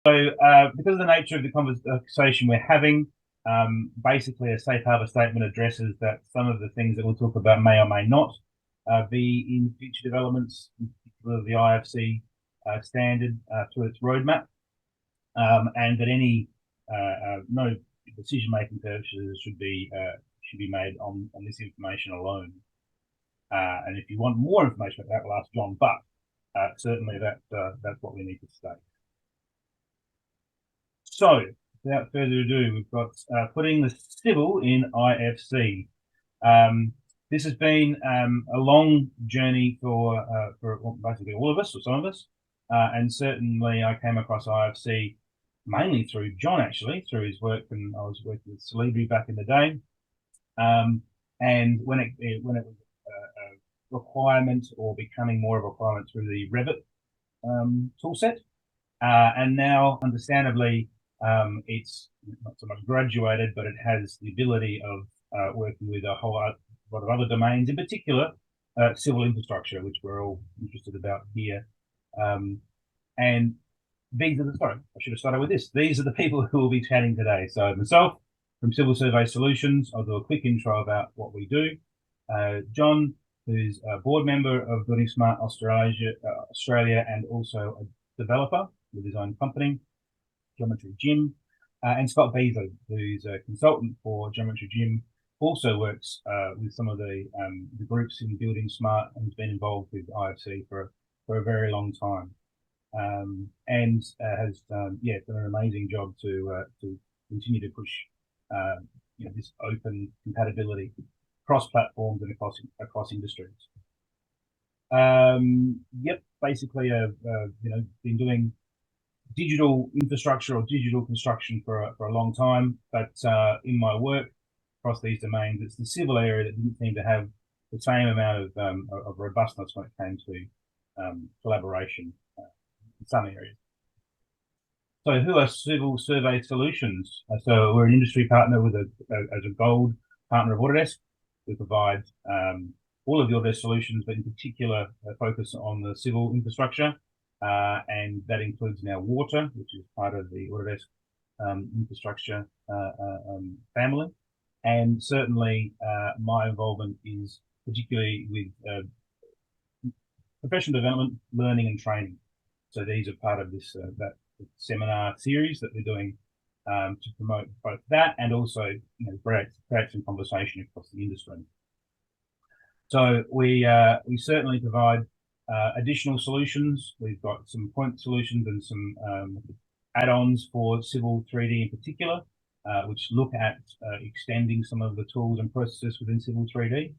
So because of the nature of the conversation we're having, basically a safe harbor statement addresses that some of the things that we'll talk about may or may not be in future developments, in particular the IFC standard through its roadmap, and that any no decision-making purposes should be made on this information alone. And if you want more information about that, we'll ask Jon, but certainly that's what we need to state. So, without further ado, we've got putting the civil in IFC. This has been a long journey for basically all of us, or some of us, and certainly I came across IFC mainly through Jon, actually, through his work, and I was working with Australi back in the day. And when it was a requirement, or becoming more of a requirement through the Revit toolset, and now, understandably, it's not so much graduated, but it has the ability of working with a whole lot of other domains, in particular civil infrastructure, which we're all interested about here. And these are sorry, I should have started with this. These are the people who will be chatting today. So myself, from Civil Survey Solutions, I'll do a quick intro about what we do. Jon, who's a board member of Building Smart Australia, and also a developer with his own company, Geometry Gym, and Scott Beazley, who's a consultant for Geometry Gym, also works with some of the groups in Building Smart, and has been involved with IFC for a very long time, and has done an amazing job to continue to push this open compatibility across platforms and across industries. Basically, been doing digital infrastructure or digital construction for a long time, but in my work across these domains, it's the civil area that didn't seem to have the same amount of robustness when it came to collaboration in some areas. So who are Civil Survey Solutions? So we're an industry partner with as a gold partner of Autodesk. We provide all of the Autodesk solutions, but in particular focus on the civil infrastructure, and that includes now water, which is part of the Autodesk infrastructure family. And certainly my involvement is particularly with professional development, learning and training. So these are part of this that seminar series that we're doing to promote both that and also create some conversation across the industry. So we certainly provide additional solutions. We've got some point solutions and some add-ons for Civil 3D in particular, which look at extending some of the tools and processes within Civil 3D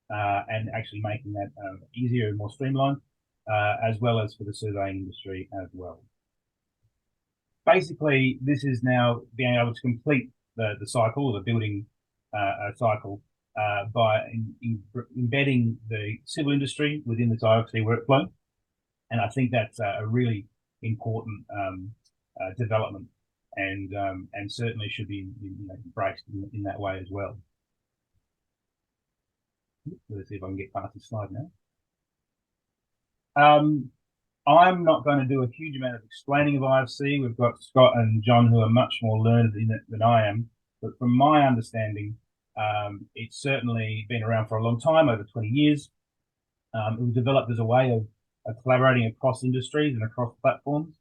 and actually making that easier and more streamlined, as well as for the surveying industry as well. Basically, this is now being able to complete the cycle, the building cycle, by embedding the civil industry within the IFC workflow. And I think that's a really important development, and certainly should be embraced in that way as well. Let's see if I can get past this slide now. I'm not going to do a huge amount of explaining of IFC. We've got Scott and Jon who are much more learned in it than I am. But from my understanding, it's certainly been around for a long time, over 20 years. It was developed as a way of collaborating across industries and across platforms.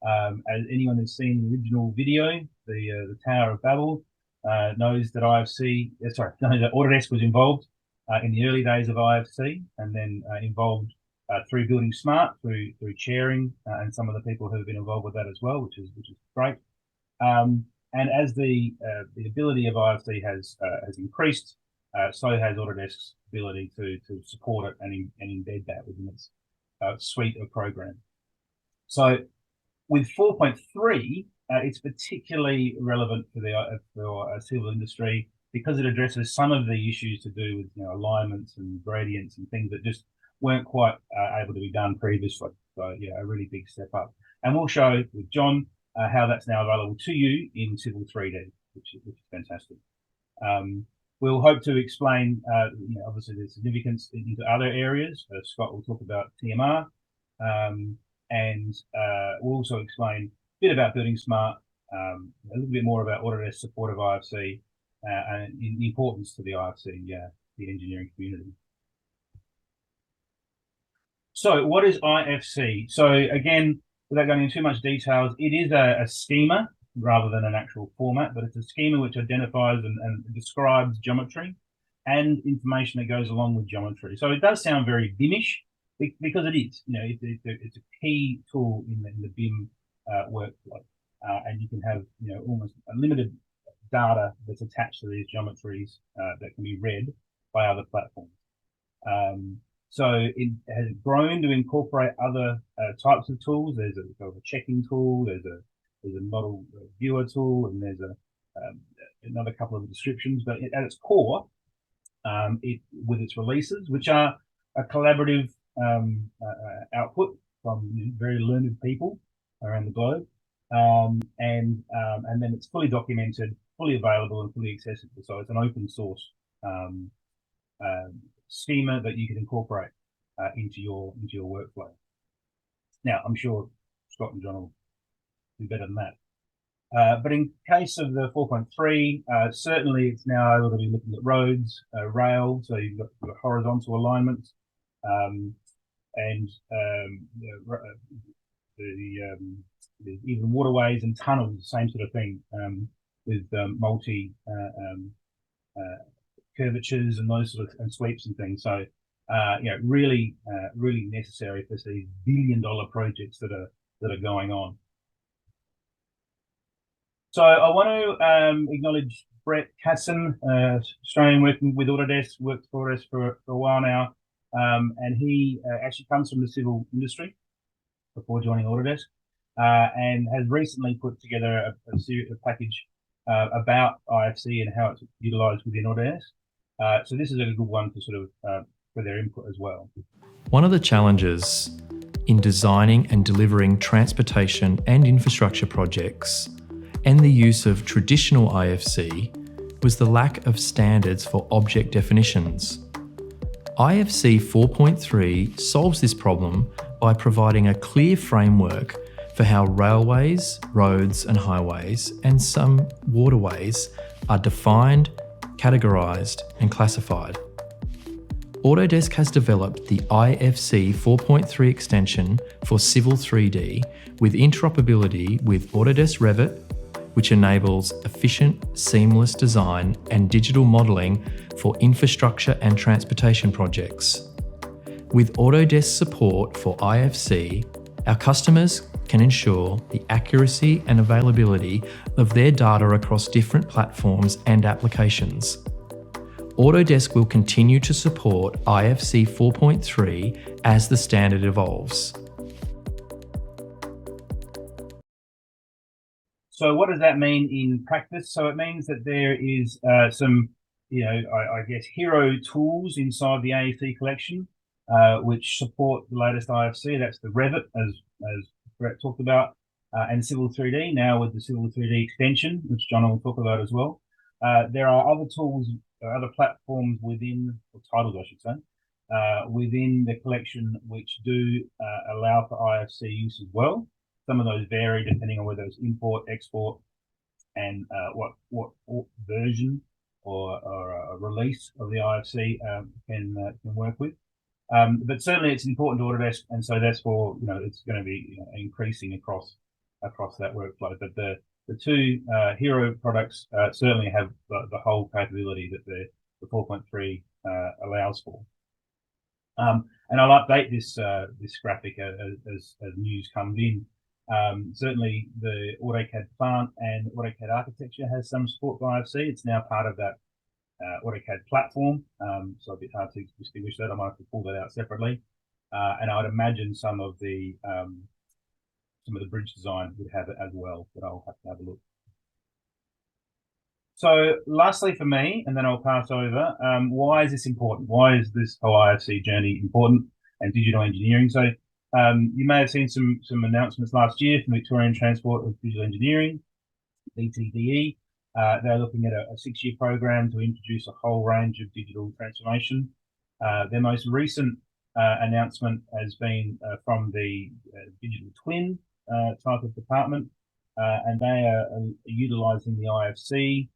As anyone who's seen the original video, the Tower of Babel, knows that that Autodesk was involved in the early days of IFC, and then involved through Building Smart, through chairing, and some of the people who have been involved with that as well, which is great. And as the ability of IFC has increased, so has Autodesk's ability to support it and embed that within its suite of programs. So with 4.3, it's particularly relevant for the civil industry because it addresses some of the issues to do with alignments and gradients and things that just weren't quite able to be done previously. So yeah, a really big step up. And we'll show with Jon how that's now available to you in Civil 3D, which is fantastic. We'll hope to explain, obviously the significance into other areas. Scott will talk about TMR, and we'll also explain bit about building smart, a little bit more about Autodesk support of IFC, and the importance to the IFC, the engineering community. So what is IFC? So again, without going into too much details, it is a schema rather than an actual format, but it's a schema which identifies and describes geometry and information that goes along with geometry. So it does sound very BIM-ish, because it is. You know, it's a key tool in the BIM workflow, and you can have, you know, almost unlimited data that's attached to these geometries that can be read by other platforms. So it has grown to incorporate other types of tools. There's a checking tool, there's a model viewer tool, and there's another couple of descriptions. But at its core, with its releases, which are a collaborative output from very learned people around the globe, and then it's fully documented, fully available, and fully accessible. So it's an open source schema that you can incorporate into your workflow. Now, I'm sure Scott and John will do better than that. But in case of the 4.3, certainly it's now able to be looking at roads, rail, so you've got horizontal alignments, and even waterways and tunnels, same sort of thing, with multi curvatures and those sort of and sweeps and things. So really necessary for these billion-dollar projects that are going on. So I want to acknowledge Brett Casson, Australian, working with Autodesk, worked for Autodesk for a while now, and he actually comes from the civil industry before joining Autodesk, and has recently put together a package about IFC and how it's utilised within Autodesk. So this is a good one to sort of for their input as well. One of the challenges in designing and delivering transportation and infrastructure projects and the use of traditional IFC was the lack of standards for object definitions. IFC 4.3 solves this problem by providing a clear framework for how railways, roads and highways, and some waterways are defined, categorised and classified. Autodesk has developed the IFC 4.3 extension for Civil 3D with interoperability with Autodesk Revit, which enables efficient, seamless design and digital modelling for infrastructure and transportation projects. With Autodesk support for IFC, our customers can ensure the accuracy and availability of their data across different platforms and applications. Autodesk will continue to support IFC 4.3 as the standard evolves. So what does that mean in practice? So it means that there is some, I guess, hero tools inside the AEC collection, which support the latest IFC. That's the Revit, as Brett talked about, and Civil 3D, now with the Civil 3D extension, which John will talk about as well. There are other tools, other platforms within, or titles I should say, within the collection which do allow for IFC use as well. Some of those vary depending on whether it's import, export, and what version or a release of the IFC can work with. But certainly it's important to Autodesk, and so that's for, it's going to be increasing across that workflow. But the two hero products certainly have the whole capability that the 4.3 allows for. And I'll update this graphic as news comes in. Certainly the AutoCAD plant and AutoCAD architecture has some support for IFC. It's now part of that AutoCAD platform, so a bit hard to distinguish that. I might have to pull that out separately. And I would imagine some of the bridge design would have it as well, but I'll have to have a look. So lastly for me, and then I'll pass over, why is this important? Why is this whole IFC journey important and digital engineering? So you may have seen some announcements last year from Victorian Transport of Digital Engineering, VTDE. They're looking at a 6-year program to introduce a whole range of digital transformation. Their most recent announcement has been from the digital twin type of department, and they are utilising the IFC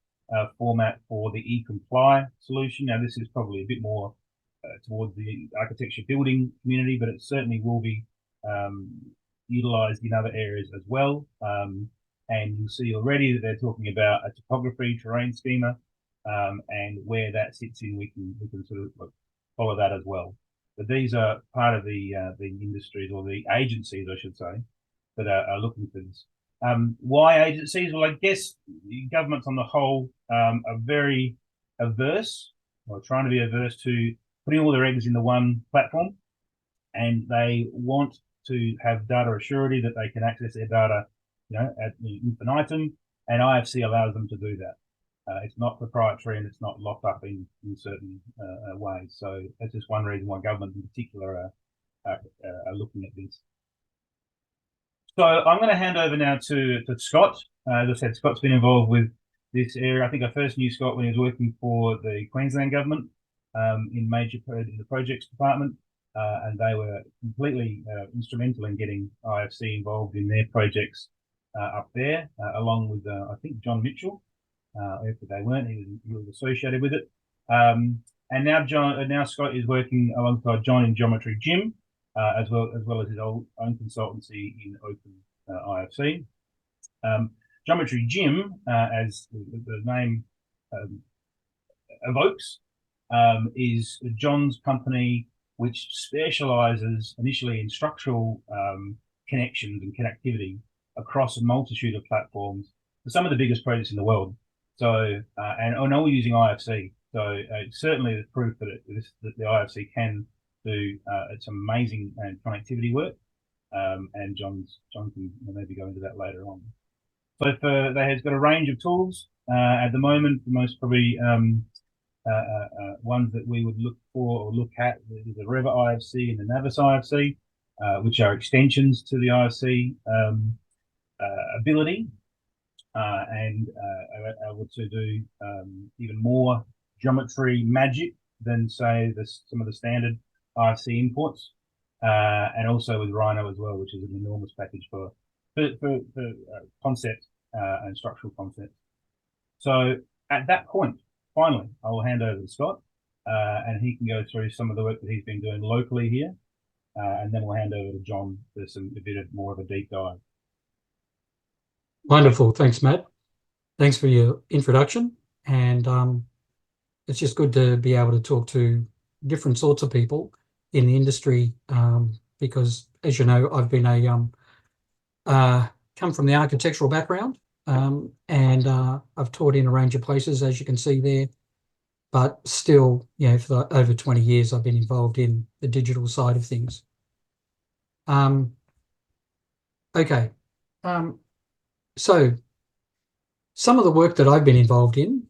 format for the e-comply solution. Now, this is probably a bit more towards the architecture building community, but it certainly will be utilised in other areas as well. And you'll see already that they're talking about a topography terrain schema, and where that sits in, we can sort of follow that as well. But these are part of the industries, or the agencies, I should say, that are looking for this. Why agencies? Well, I guess governments on the whole are very averse, or trying to be averse to putting all their eggs in the one platform, and they want to have data assurity, that they can access their data, at infinitum, and IFC allows them to do that. It's not proprietary, and it's not locked up in certain ways. So that's just one reason why government in particular are looking at this. So I'm going to hand over now to Scott. As I said, Scott's been involved with this area. I think I first knew Scott when he was working for the Queensland government in the projects department, and they were completely instrumental in getting IFC involved in their projects up there, along with I think Jon Mirtchin. If they weren't, he was associated with it. And now Scott is working alongside Jon in Geometry Gym, as well as his own consultancy in Open IFC. Geometry Gym, as the name evokes, is Jon's company, which specialises initially in structural connections and connectivity across a multitude of platforms for some of the biggest projects in the world. So, and all using IFC. So certainly the proof that the IFC can do some amazing connectivity work. And Jon can maybe go into that later on. So they has got a range of tools at the moment. The most probably ones that we would look for or look at is the Reva IFC and the Navis IFC, which are extensions to the IFC ability, and are able to do even more geometry magic than, say, some of the standard IFC imports, and also with Rhino as well, which is an enormous package for concept and structural concepts. So at that point, finally, I will hand over to Scott, and he can go through some of the work that he's been doing locally here, and then we'll hand over to Jon for a bit more of a deep dive. Wonderful. Thanks, Matt. Thanks for your introduction. And it's just good to be able to talk to different sorts of people in the industry, because, as you know, I've been come from the architectural background, and I've taught in a range of places, as you can see there. But still, for over 20 years, I've been involved in the digital side of things. Okay. So some of the work that I've been involved in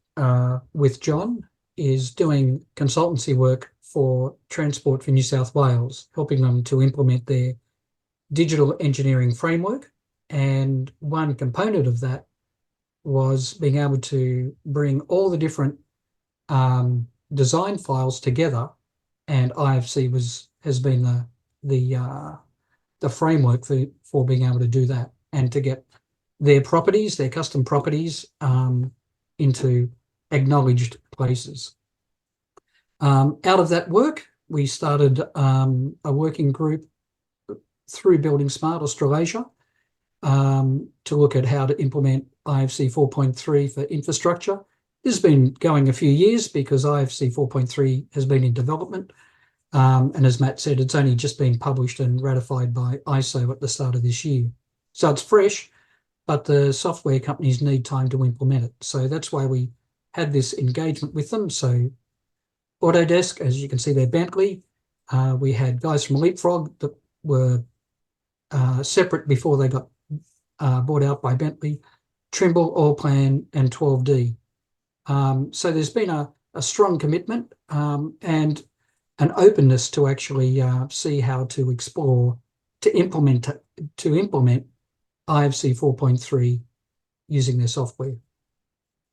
with Jon is doing consultancy work for Transport for New South Wales, helping them to implement their digital engineering framework. And one component of that was being able to bring all the different design files together, and IFC has been the framework for being able to do that, and to get their custom properties, into acknowledged places. Out of that work, we started a working group through Building Smart Australasia to look at how to implement IFC 4.3 for infrastructure. This has been going a few years because IFC 4.3 has been in development. And as Matt said, it's only just been published and ratified by ISO at the start of this year. So it's fresh, but the software companies need time to implement it. So that's why we had this engagement with them. So Autodesk, as you can see there, Bentley. We had guys from Leapfrog that were separate before they got bought out by Bentley, Trimble, Allplan, and 12D. So there's been a strong commitment and an openness to actually see how to explore, to implement IFC 4.3 using their software.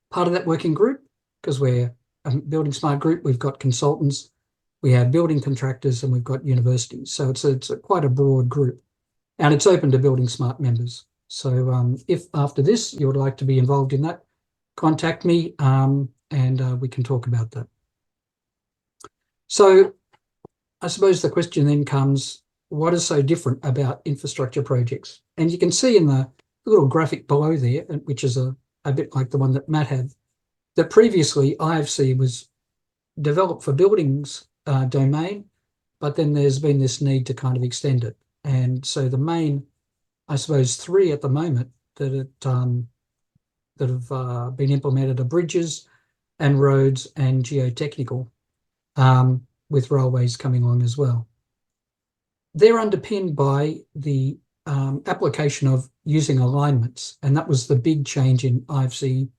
Part of that working group, because we're a Building Smart group, we've got consultants, we have building contractors, and we've got universities. So it's quite a broad group, and it's open to Building Smart members. So if after this you would like to be involved in that, contact me and we can talk about that. So I suppose the question then comes, what is so different about infrastructure projects? And you can see in the little graphic below there, which is a bit like the one that Matt had, that previously IFC was developed for buildings domain, but then there's been this need to kind of extend it. And so the main, I suppose, three at the moment that have been implemented are bridges and roads and geotechnical, with railways coming on as well. They're underpinned by the application of using alignments, and that was the big change in IFC,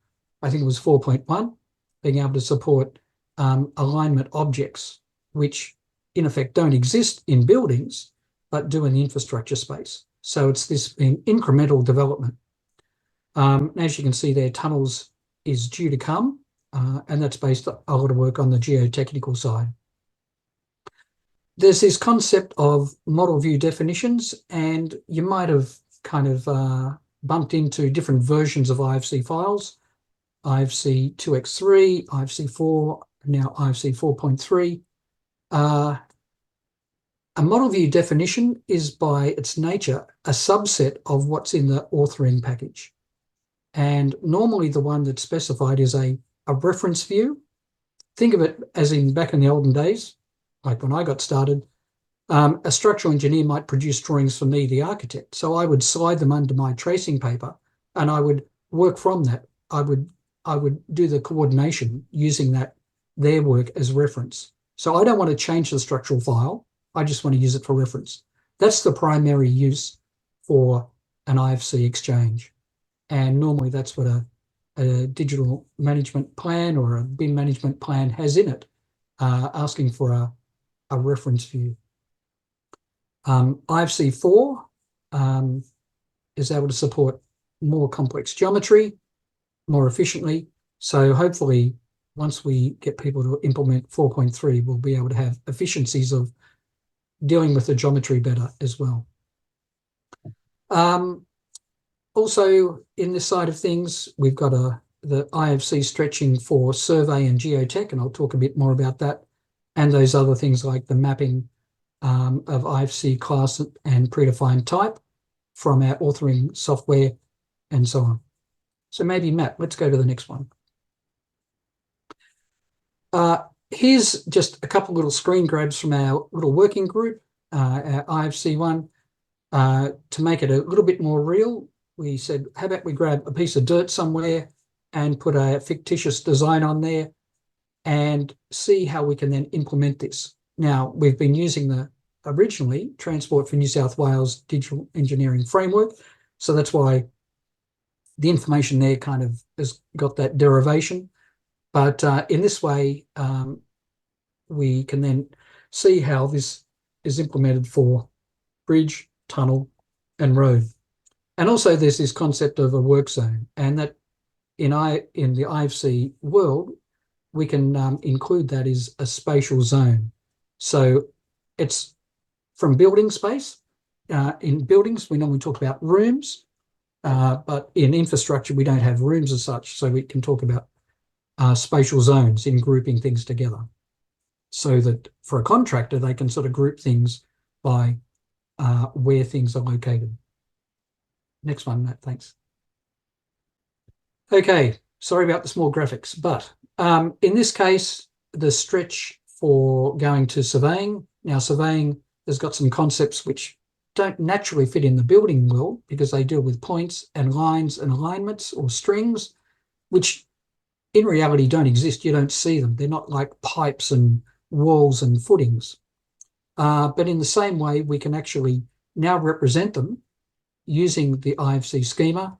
I think it was 4.1, being able to support alignment objects, which in effect don't exist in buildings, but do in the infrastructure space. So it's this incremental development. As you can see there, tunnels is due to come, and that's based on a lot of work on the geotechnical side. There's this concept of model view definitions, and you might have kind of bumped into different versions of IFC files, IFC 2x3, IFC 4, now IFC 4.3. A model view definition is by its nature a subset of what's in the authoring package. And normally the one that's specified is a reference view. Think of it as in back in the olden days, like when I got started, a structural engineer might produce drawings for me, the architect. So I would slide them under my tracing paper and I would work from that. I would do the coordination using their work as reference. So I don't want to change the structural file. I just want to use it for reference. That's the primary use for an IFC exchange. And normally that's what a digital management plan or a BIM management plan has in it, asking for a reference view. IFC 4 is able to support more complex geometry more efficiently. So hopefully once we get people to implement 4.3, we'll be able to have efficiencies of dealing with the geometry better as well. Also in this side of things, we've got the IFC stretching for survey and geotech, and I'll talk a bit more about that, and those other things like the mapping of IFC class and predefined type from our authoring software and so on. So maybe Matt, let's go to the next one. Here's just a couple little screen grabs from our little working group, our IFC one. To make it a little bit more real, we said, how about we grab a piece of dirt somewhere and put a fictitious design on there and see how we can then implement this. Now, we've been using the originally Transport for New South Wales digital engineering framework. So that's why the information there kind of has got that derivation. But in this way, we can then see how this is implemented for bridge, tunnel, and road. And also there's this concept of a work zone, and that in the IFC world, we can include that as a spatial zone. So it's from building space. In buildings, we normally talk about rooms, but in infrastructure, we don't have rooms as such. So we can talk about spatial zones in grouping things together, so that for a contractor, they can sort of group things by where things are located. Next one, Matt, thanks. Okay, sorry about the small graphics, but in this case, the stretch for going to surveying. Now, surveying has got some concepts which don't naturally fit in the building world because they deal with points and lines and alignments or strings, which in reality don't exist. You don't see them. They're not like pipes and walls and footings. But in the same way, we can actually now represent them using the IFC schema.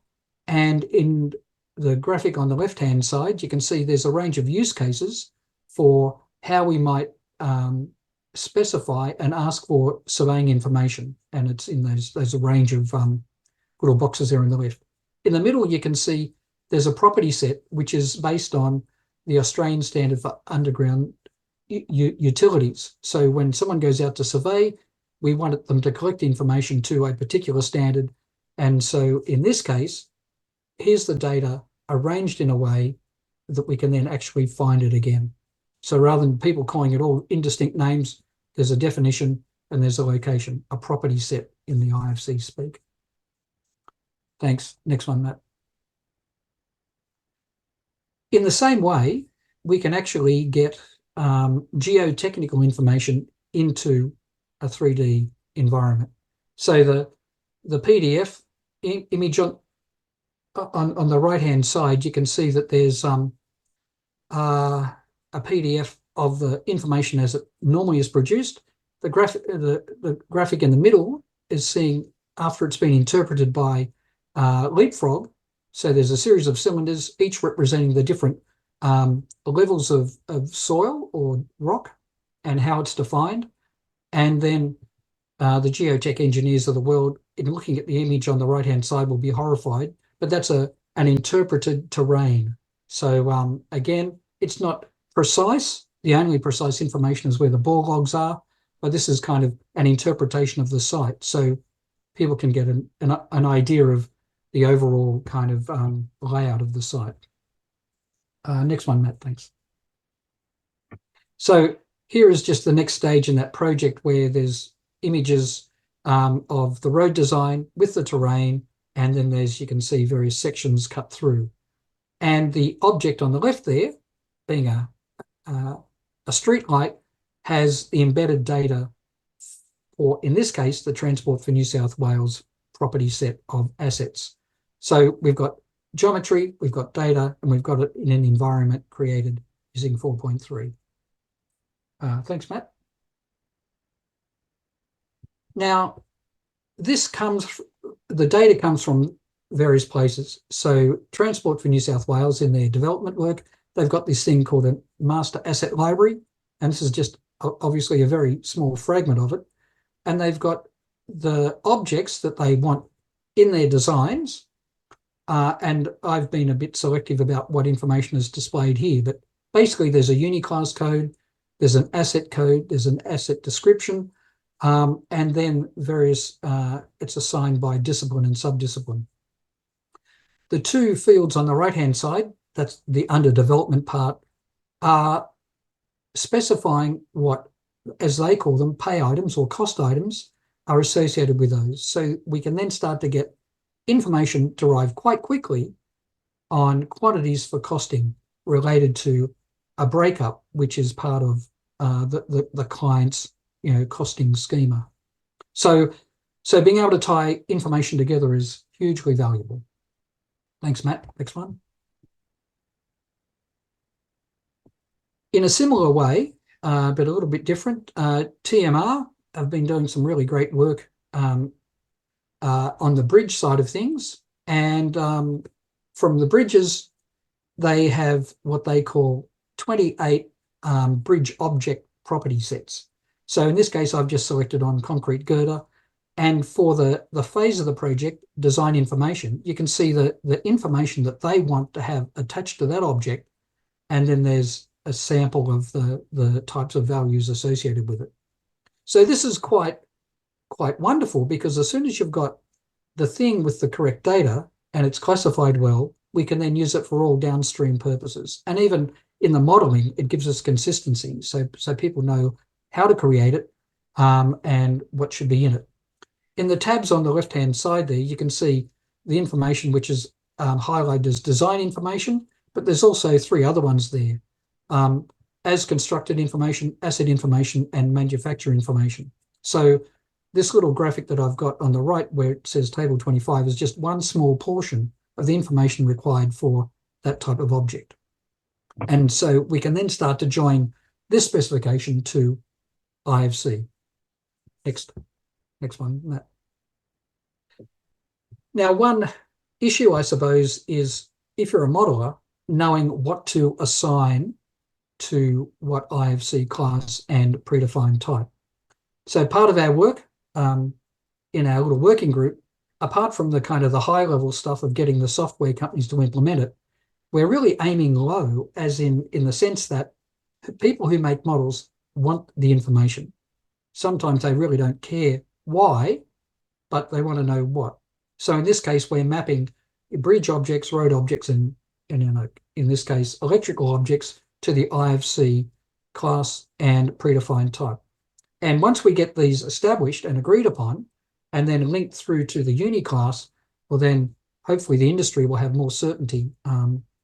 And in the graphic on the left-hand side, you can see there's a range of use cases for how we might specify and ask for surveying information. And it's in there's a range of little boxes there on the left. In the middle, you can see there's a property set which is based on the Australian standard for underground utilities. So when someone goes out to survey, we want them to collect information to a particular standard And so in this case, here's the data arranged in a way that we can then actually find it again. So rather than people calling it all indistinct names, there's a definition and there's a location, a property set in the IFC speak. Thanks. Next one, Matt. In the same way, we can actually get geotechnical information into a 3D environment. So the PDF image on the right-hand side, you can see that there's a PDF of the information as it normally is produced. The graphic in the middle is seeing after it's been interpreted by Leapfrog. So there's a series of cylinders, each representing the different levels of soil or rock and how it's defined. And then the geotech engineers of the world, in looking at the image on the right-hand side, will be horrified. But that's an interpreted terrain. So again, it's not precise. The only precise information is where the bore logs are, but this is kind of an interpretation of the site. So people can get an idea of the overall kind of layout of the site. Next one, Matt, thanks. So here is just the next stage in that project where there's images of the road design with the terrain, and then there's, you can see various sections cut through. And the object on the left there, being a street light, has the embedded data for, in this case, the Transport for New South Wales property set of assets. So we've got geometry, we've got data, and we've got it in an environment created using 4.3. Thanks, Matt. Now, the data comes from various places. So Transport for New South Wales, in their development work, they've got this thing called a master asset library, and this is just obviously a very small fragment of it. And they've got the objects that they want in their designs. And I've been a bit selective about what information is displayed here, but basically there's a uniclass code, there's an asset code, there's an asset description, and then various, it's assigned by discipline and subdiscipline. The two fields on the right-hand side, that's the under development part, are specifying what, as they call them, pay items or cost items are associated with those. So we can then start to get information derived quite quickly on quantities for costing related to a breakup, which is part of the client's costing schema. So being able to tie information together is hugely valuable. Thanks, Matt. Next one. In a similar way, but a little bit different, TMR have been doing some really great work on the bridge side of things. And from the bridges, they have what they call 28 bridge object property sets. So in this case, I've just selected on concrete girder. And for the phase of the project, design information, you can see the information that they want to have attached to that object. And then there's a sample of the types of values associated with it. So this is quite wonderful, because as soon as you've got the thing with the correct data and it's classified well, we can then use it for all downstream purposes. And even in the modeling, it gives us consistency. So people know how to create it and what should be in it. In the tabs on the left-hand side there, you can see the information which is highlighted as design information, but there's also three other ones there. As constructed information, asset information, and manufacturer information. So this little graphic that I've got on the right where it says table 25 is just one small portion of the information required for that type of object. And so we can then start to join this specification to IFC. Next one, Matt. Now, one issue, I suppose, is if you're a modeler, knowing what to assign to what IFC class and predefined type. So part of our work in our little working group, apart from the kind of the high level stuff of getting the software companies to implement it, we're really aiming low, as in the sense that people who make models want the information. Sometimes they really don't care why, but they want to know what. So in this case, we're mapping bridge objects, road objects, and in this case, electrical objects to the IFC class and predefined type. And once we get these established and agreed upon, and then linked through to the uni class, well, then hopefully the industry will have more certainty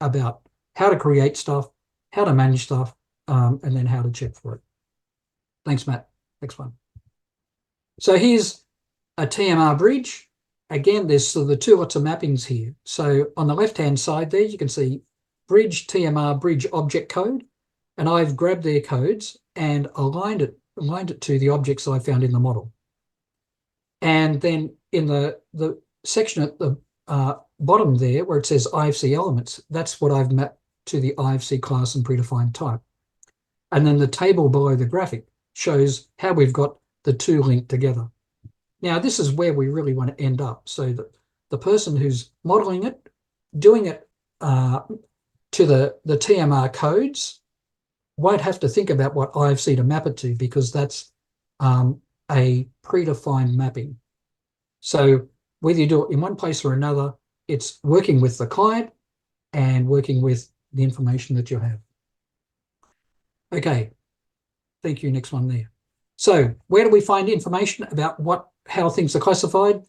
about how to create stuff, how to manage stuff, and then how to check for it. Thanks, Matt. Next one. So here's a TMR bridge. Again, there's sort of the two lots of mappings here. So on the left-hand side there, you can see bridge TMR bridge object code, and I've grabbed their codes and aligned it to the objects that I found in the model. And then in the section at the bottom there where it says IFC elements, that's what I've mapped to the IFC class and predefined type. And then the table below the graphic shows how we've got the two linked together. Now, this is where we really want to end up, so that the person who's modeling it, doing it to the TMR codes, won't have to think about what IFC to map it to, because that's a predefined mapping. So whether you do it in one place or another, it's working with the client and working with the information that you have. Okay, thank you. Next one there. So where do we find information about how things are classified?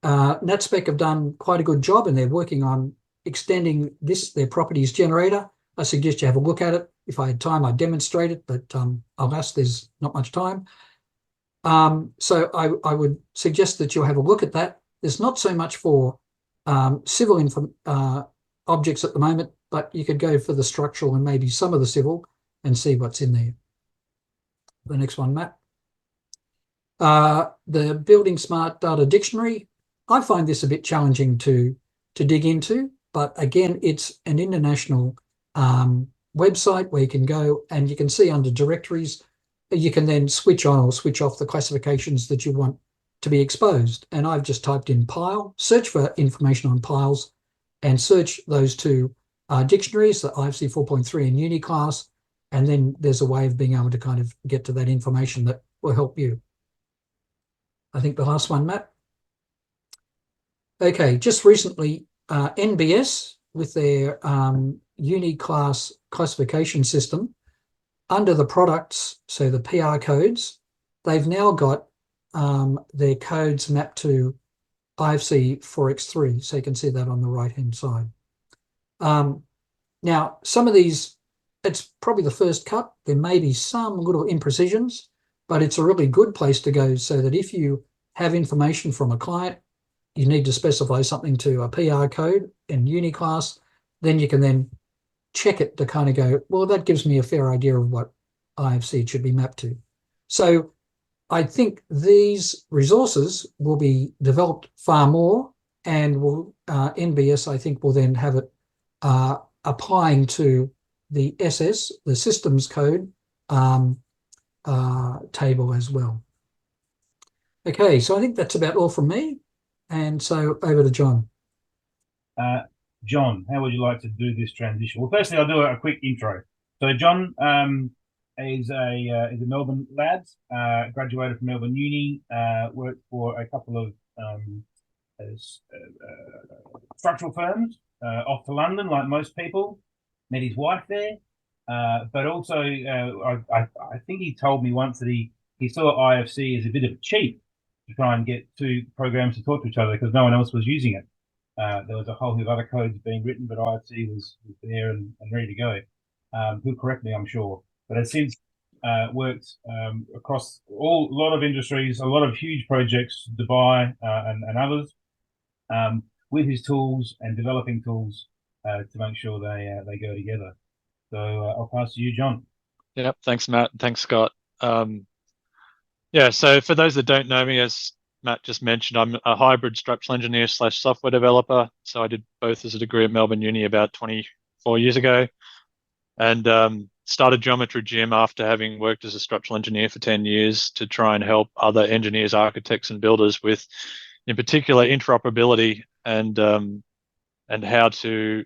NatSpec have done quite a good job, and they're working on extending their properties generator. I suggest you have a look at it. If I had time, I'd demonstrate it, but alas, there's not much time. So I would suggest that you have a look at that. There's not so much for civil objects at the moment, but you could go for the structural and maybe some of the civil and see what's in there. The next one, Matt. The Building Smart Data Dictionary. I find this a bit challenging to dig into, but again, it's an international website where you can go and you can see under directories, you can then switch on or switch off the classifications that you want to be exposed. And I've just typed in pile, search for information on piles, and search those two dictionaries, the IFC 4.3 and uni class, and then there's a way of being able to kind of get to that information that will help you. I think the last one, Matt. Okay, just recently, NBS with their uni class classification system, under the products, so the PR codes, they've now got their codes mapped to IFC 4.3, so you can see that on the right-hand side. Now, some of these, it's probably the first cut. There may be some little imprecisions, but it's a really good place to go, so that if you have information from a client, you need to specify something to a PR code in uni class, then you can then check it to kind of go, well, that gives me a fair idea of what IFC should be mapped to. So I think these resources will be developed far more, and will NBS, I think, will then have it applying to the SS, the systems code table as well. Okay, so I think that's about all from me. And so over to John. John, how would you like to do this transition? Well, firstly, I'll do a quick intro. So John is a Melbourne lad, graduated from Melbourne Uni, worked for a couple of structural firms, off to London like most people, met his wife there, but also I think he told me once that he saw IFC as a bit of a cheat to try and get two programs to talk to each other because no one else was using it. There was a whole heap of other codes being written, but IFC was there and ready to go. He'll correct me, I'm sure. But has since worked across a lot of industries, a lot of huge projects, Dubai and others, with his tools and developing tools to make sure they go together. So I'll pass to you, John. Yep, thanks, Matt. Thanks, Scott. Yeah, so for those that don't know me, as Matt just mentioned, I'm a hybrid structural engineer / software developer. So I did both as a degree at Melbourne Uni about 24 years ago, and started Geometry Gym after having worked as a structural engineer for 10 years to try and help other engineers, architects, and builders with, in particular, interoperability and how to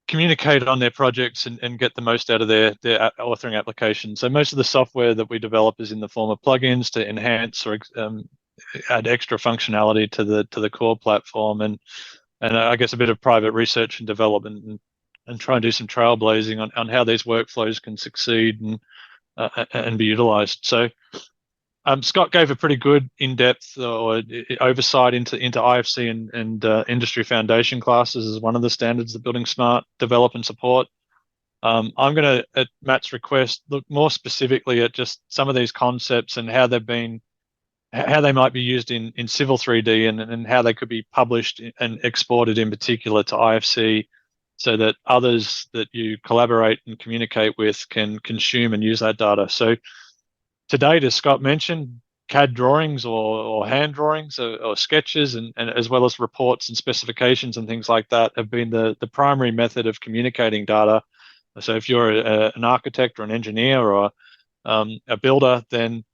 communicate on their projects and get the most out of their authoring applications. So most of the software that we develop is in the form of plugins to enhance or add extra functionality to the core platform, and I guess a bit of private research and development, and try and do some trailblazing on how these workflows can succeed and be utilized. So Scott gave a pretty good in-depth or oversight into IFC and industry foundation classes as one of the standards that Building Smart develop and support. I'm going to, at Matt's request, look more specifically at just some of these concepts and how they might be used in Civil 3D, and how they could be published and exported in particular to IFC, so that others that you collaborate and communicate with can consume and use that data. So to date, as Scott mentioned, CAD drawings or hand drawings or sketches, and as well as reports and specifications and things like that, have been the primary method of communicating data. So if you're an architect or an engineer or a builder, then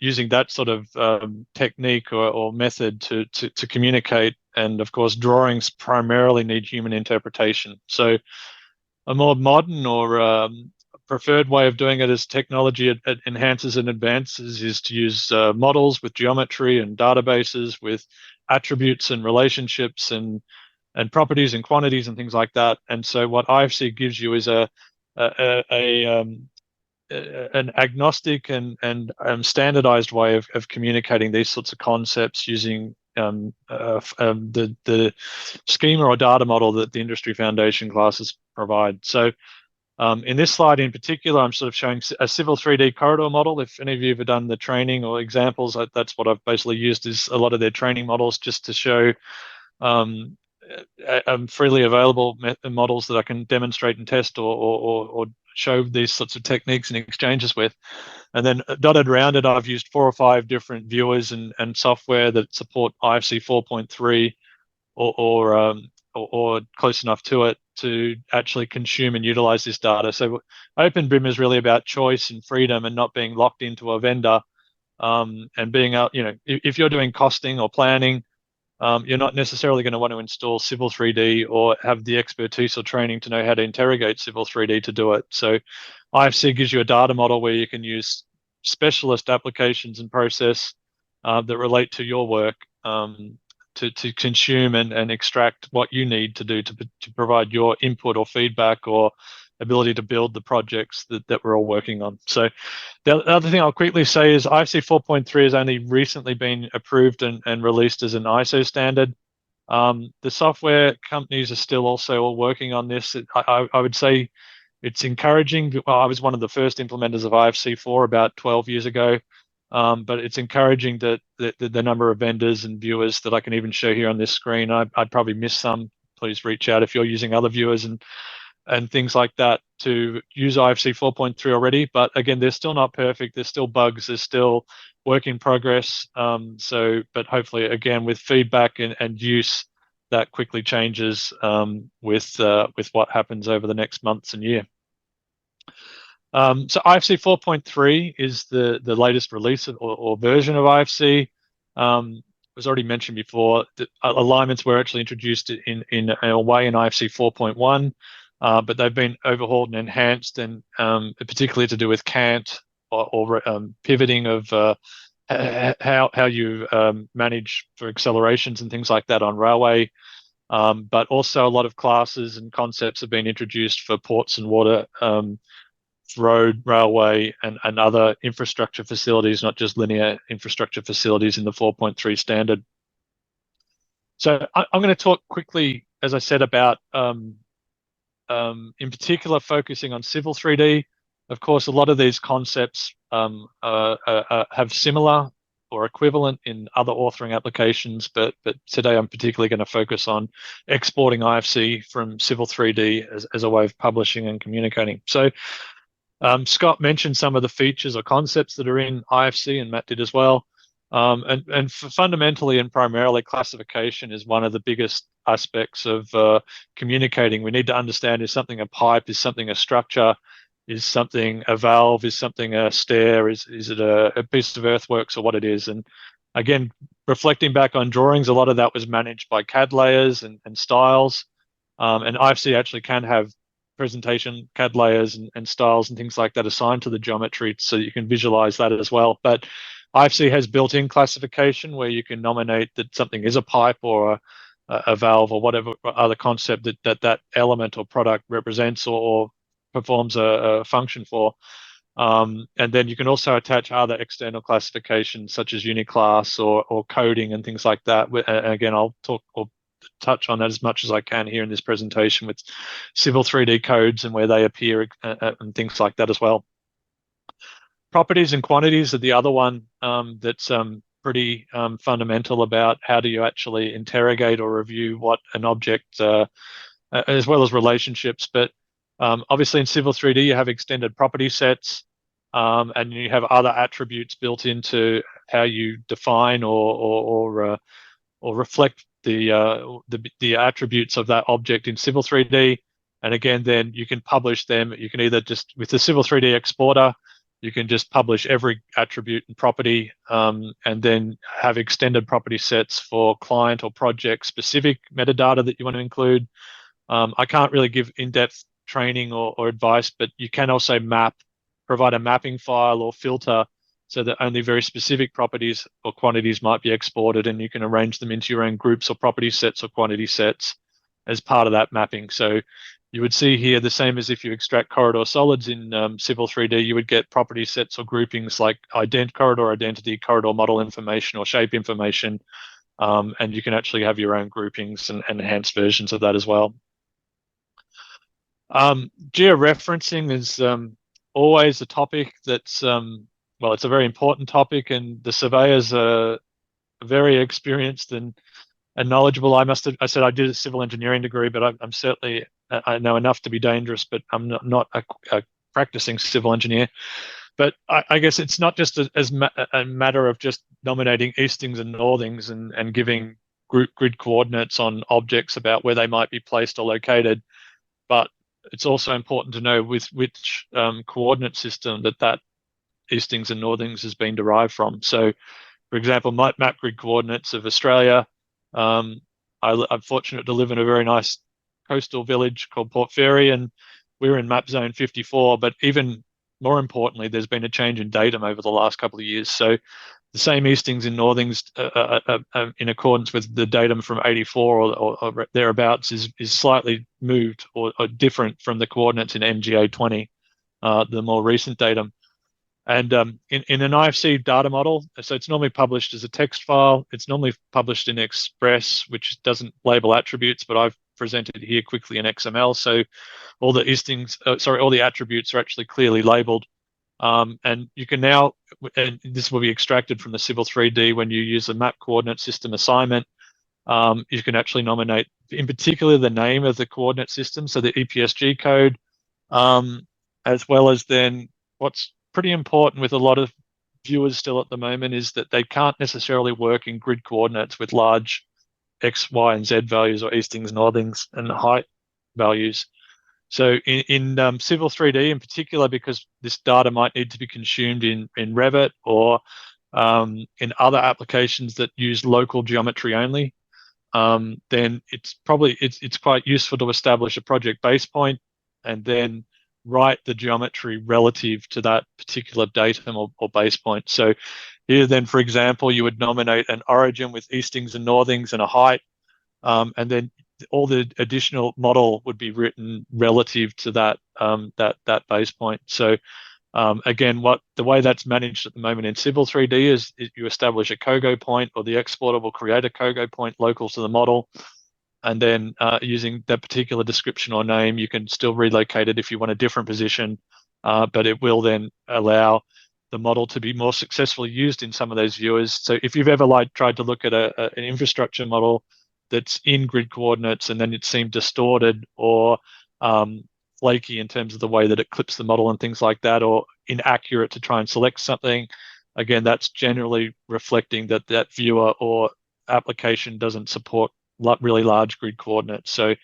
using that sort of technique or method to communicate, and of course drawings primarily need human interpretation. So a more modern or preferred way of doing it as technology it enhances and advances is to use models with geometry and databases with attributes and relationships and properties and quantities and things like that. And so what IFC gives you is an agnostic and standardized way of communicating these sorts of concepts using the schema or data model that the industry foundation classes provide. So in this slide in particular, I'm sort of showing a Civil 3D corridor model. If any of you have done the training or examples, that's what I've basically used, is a lot of their training models, just to show freely available models that I can demonstrate and test or show these sorts of techniques and exchanges with. And then dotted around it, I've used 4 or 5 different viewers and software that support IFC 4.3 or close enough to it to actually consume and utilize this data. So openBIM is really about choice and freedom and not being locked into a vendor, and being out, if you're doing costing or planning, you're not necessarily going to want to install Civil 3D or have the expertise or training to know how to interrogate Civil 3D to do it. So IFC gives you a data model where you can use specialist applications and process that relate to your work, to consume and extract what you need to do to provide your input or feedback or ability to build the projects that we're all working on. So the other thing I'll quickly say is IFC 4.3 has only recently been approved and released as an ISO standard. The software companies are still also all working on this. I would say it's encouraging. I was one of the first implementers of IFC 4 about 12 years ago. But it's encouraging that the number of vendors and viewers that I can even show here on this screen, I'd probably miss some. Please reach out if you're using other viewers and things like that to use IFC 4.3 already. But again, they're still not perfect. There's still bugs. There's still work in progress. But hopefully, again, with feedback and use, that quickly changes with what happens over the next months and year. So IFC 4.3 is the latest release or version of IFC. Was already mentioned before that alignments were actually introduced in a way in IFC 4.1, but they've been overhauled and enhanced, and particularly to do with cant or pivoting of how you manage for accelerations and things like that on railway. But also a lot of classes and concepts have been introduced for ports and water, road, railway, and other infrastructure facilities, not just linear infrastructure facilities in the 4.3 standard. So I'm going to talk quickly, as I said, about in particular focusing on Civil 3D. Of course, a lot of these concepts have similar or equivalent in other authoring applications, but today I'm particularly going to focus on exporting IFC from Civil 3D as a way of publishing and communicating. So Scott mentioned some of the features or concepts that are in IFC, and Matt did as well. And fundamentally and primarily, classification is one of the biggest aspects of communicating. We need to understand, is something a pipe, is something a structure, is something a valve, is something a stair, is it a piece of earthworks, or what it is. And again, reflecting back on drawings, a lot of that was managed by CAD layers and styles. And IFC actually can have presentation CAD layers and styles and things like that assigned to the geometry, so you can visualize that as well. But IFC has built-in classification where you can nominate that something is a pipe or a valve or whatever other concept that element or product represents or performs a function for. And then you can also attach other external classifications such as uniclass or coding and things like that. And again, I'll talk or touch on that as much as I can here in this presentation with Civil 3D codes and where they appear and things like that as well. Properties and quantities are the other one that's pretty fundamental about how do you actually interrogate or review what an object, as well as relationships. But obviously in Civil 3D, you have extended property sets and you have other attributes built into how you define or reflect the attributes of that object in Civil 3D. And again, then you can publish them. You can either just, with the Civil 3D exporter, you can just publish every attribute and property and then have extended property sets for client or project specific metadata that you want to include. I can't really give in-depth training or advice, but you can also provide a mapping file or filter so that only very specific properties or quantities might be exported, and you can arrange them into your own groups or property sets or quantity sets as part of that mapping. So you would see here the same as if you extract corridor solids in Civil 3D, you would get property sets or groupings like corridor identity, corridor model information, or shape information, and you can actually have your own groupings and enhanced versions of that as well. Georeferencing is always a topic that's well, it's a very important topic, and the surveyors are very experienced and knowledgeable. I said I did a civil engineering degree, but I'm certainly, I know enough to be dangerous, but I'm not a practicing civil engineer. But I guess it's not just a matter of just nominating eastings and northings and giving grid coordinates on objects about where they might be placed or located, but it's also important to know with which coordinate system that eastings and northings has been derived from. So, for example, map grid coordinates of Australia. I'm fortunate to live in a very nice coastal village called Port Fairy, and we're in map zone 54. But even more importantly, there's been a change in datum over the last couple of years. So the same eastings and northings in accordance with the datum from 84 or thereabouts is slightly moved or different from the coordinates in MGA 20, the more recent datum. And in an IFC data model, so it's normally published as a text file. It's normally published in Express, which doesn't label attributes, but I've presented here quickly in XML. So all the all the attributes are actually clearly labeled. And you can now, and this will be extracted from the Civil 3D when you use the map coordinate system assignment. You can actually nominate, in particular, the name of the coordinate system, so the EPSG code, as well as then what's pretty important with a lot of viewers still at the moment is that they can't necessarily work in grid coordinates with large X, Y, and Z values or eastings, northings, and height values. So in Civil 3D in particular, because this data might need to be consumed in Revit or in other applications that use local geometry only, then it's quite useful to establish a project base point and then write the geometry relative to that particular datum or base point. So here then, for example, you would nominate an origin with eastings and northings and a height, and then all the additional model would be written relative to that that base point. So again, the way that's managed at the moment in Civil 3D is you establish a COGO point, or the exporter will create a COGO point local to the model. And then using that particular description or name, you can still relocate it if you want a different position, but it will then allow the model to be more successfully used in some of those viewers. So if you've ever tried to look at an infrastructure model that's in grid coordinates and then it seemed distorted or flaky in terms of the way that it clips the model and things like that, or inaccurate to try and select something, again, that's generally reflecting that viewer or application doesn't support really large grid coordinates. So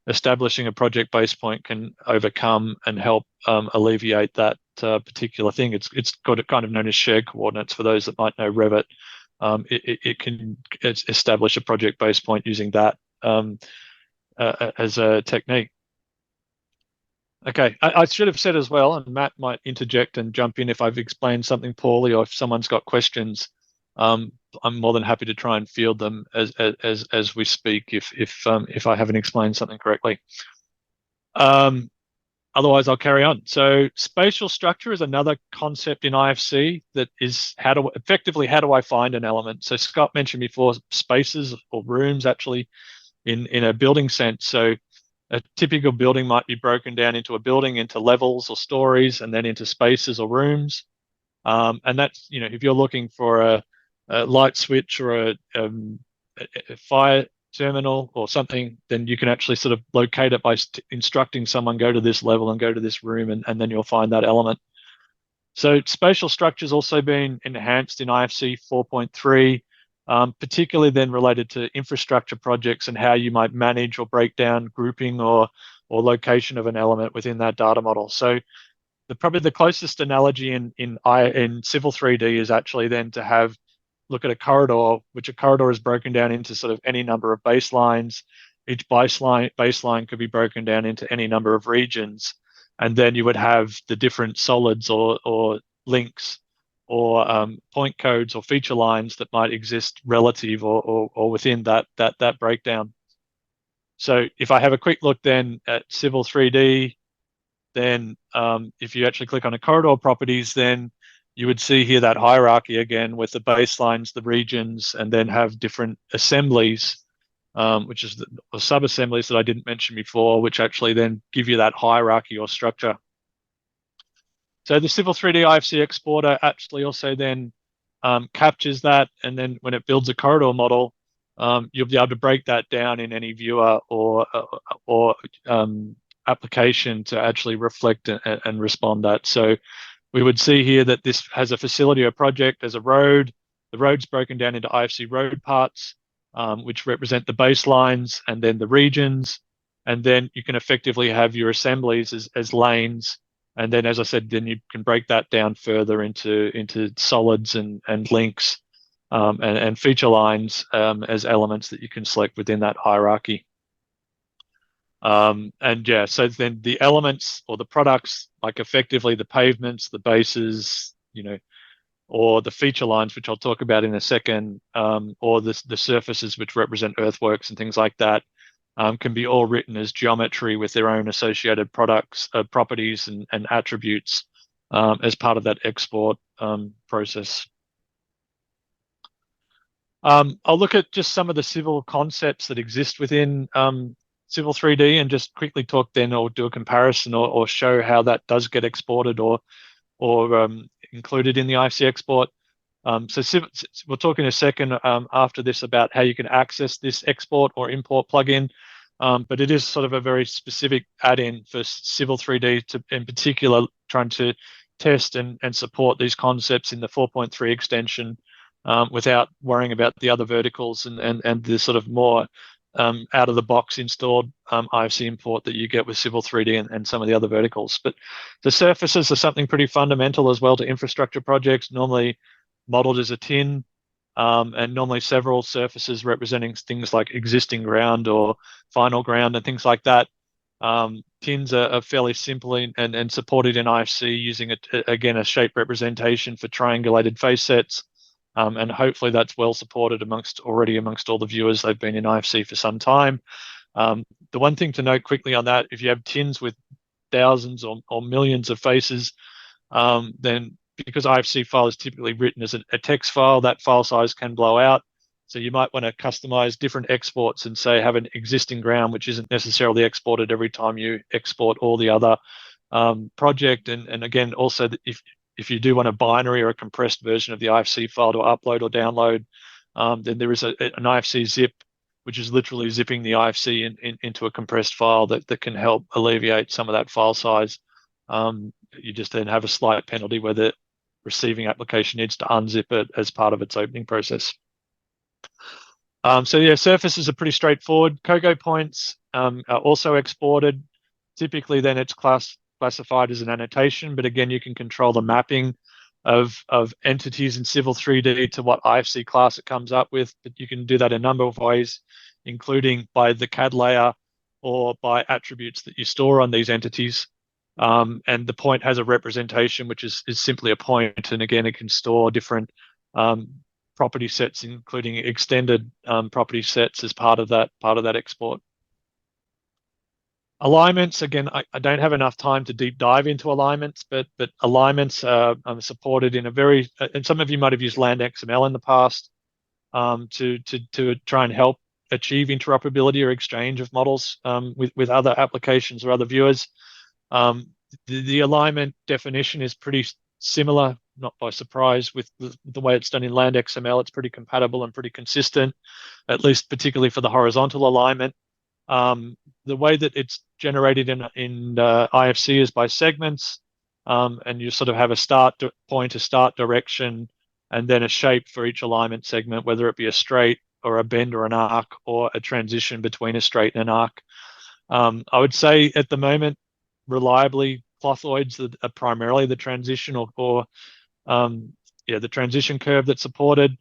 establishing a project base point can overcome and help alleviate that particular thing. It's got it kind of known as shared coordinates for those that might know Revit. It can establish a project base point using that as a technique. Okay, I should have said as well, and Matt might interject and jump in if I've explained something poorly or if someone's got questions. I'm more than happy to try and field them as we speak if I haven't explained something correctly. Otherwise, I'll carry on. So spatial structure is another concept in IFC that is how do I find an element? So Scott mentioned before spaces or rooms actually in a building sense. So a typical building might be broken down into a building into levels or stories and then into spaces or rooms. And that's, if you're looking for a light switch or a fire terminal or something, then you can actually sort of locate it by instructing someone go to this level and go to this room, and then you'll find that element. So spatial structure has also been enhanced in IFC 4.3, particularly then related to infrastructure projects and how you might manage or break down grouping or location of an element within that data model. So probably the closest analogy in Civil 3D is actually then to look at a corridor, which a corridor is broken down into sort of any number of baselines. Each baseline could be broken down into any number of regions. And then you would have the different solids or links or point codes or feature lines that might exist relative or within that breakdown. So if I have a quick look then at Civil 3D, then if you actually click on a corridor properties, then you would see here that hierarchy again with the baselines, the regions, and then have different assemblies, which is the sub-assemblies that I didn't mention before, which actually then give you that hierarchy or structure. So the Civil 3D IFC exporter actually also then captures that, and then when it builds a corridor model, you'll be able to break that down in any viewer or application to actually reflect and respond that. So we would see here that this has a facility or project as a road. The road's broken down into IFC road parts, which represent the baselines and then the regions. And then you can effectively have your assemblies as lanes. And then, as I said, then you can break that down further into solids and links and feature lines as elements that you can select within that hierarchy. And yeah, so then the elements or the products, like effectively the pavements, the bases, or the feature lines, which I'll talk about in a second, or the surfaces which represent earthworks and things like that, can be all written as geometry with their own associated properties and attributes as part of that export process. I'll look at just some of the civil concepts that exist within Civil 3D and just quickly talk then or do a comparison or show how that does get exported or included in the IFC export. So we'll talk in a second after this about how you can access this export or import plugin, but it is sort of a very specific add-in for Civil 3D to, in particular, trying to test and support these concepts in the 4.3 extension without worrying about the other verticals and the sort of more out of the box installed IFC import that you get with Civil 3D and some of the other verticals. But the surfaces are something pretty fundamental as well to infrastructure projects, normally modeled as a tin, and normally several surfaces representing things like existing ground or final ground and things like that. Tins are fairly simple and supported in IFC using, again, a shape representation for triangulated face sets. And hopefully that's well supported amongst all the viewers. They've been in IFC for some time. The one thing to note quickly on that, if you have tins with thousands or millions of faces, then because IFC file is typically written as a text file, that file size can blow out. So you might want to customize different exports and say have an existing ground, which isn't necessarily exported every time you export all the other project. And again, also if you do want a binary or a compressed version of the IFC file to upload or download, then there is an IFC zip, which is literally zipping the IFC into a compressed file that can help alleviate some of that file size. You just then have a slight penalty where the receiving application needs to unzip it as part of its opening process. So yeah, surfaces are pretty straightforward. COGO points are also exported. Typically then it's classified as an annotation, but again, you can control the mapping of entities in Civil 3D to what IFC class it comes up with, but you can do that a number of ways, including by the CAD layer or by attributes that you store on these entities. And the point has a representation, which is simply a point. And again, it can store different property sets, including extended property sets as part of that export. Alignments, again, I don't have enough time to deep dive into alignments, but alignments are supported in a very, and some of you might have used Land XML in the past to try and help achieve interoperability or exchange of models with other applications or other viewers. The alignment definition is pretty similar, not by surprise, with the way it's done in Land XML. It's pretty compatible and pretty consistent, at least particularly for the horizontal alignment. The way that it's generated in IFC is by segments, and you sort of have a start point, a start direction, and then a shape for each alignment segment, whether it be a straight or a bend or an arc or a transition between a straight and an arc. I would say at the moment, reliably, clothoids are primarily the transition or the transition curve that's supported.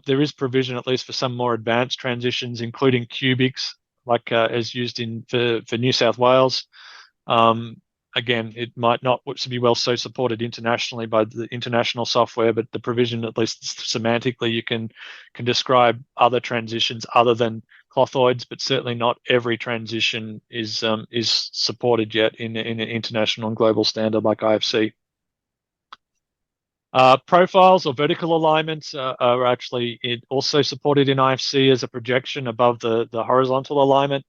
There is provision, at least for some more advanced transitions, including cubics, like as used for New South Wales. Again, it might not be well so supported internationally by the international software, but the provision, at least semantically, you can describe other transitions other than clothoids, but certainly not every transition is supported yet in an international and global standard like IFC. Profiles or vertical alignments are actually also supported in IFC as a projection above the horizontal alignment.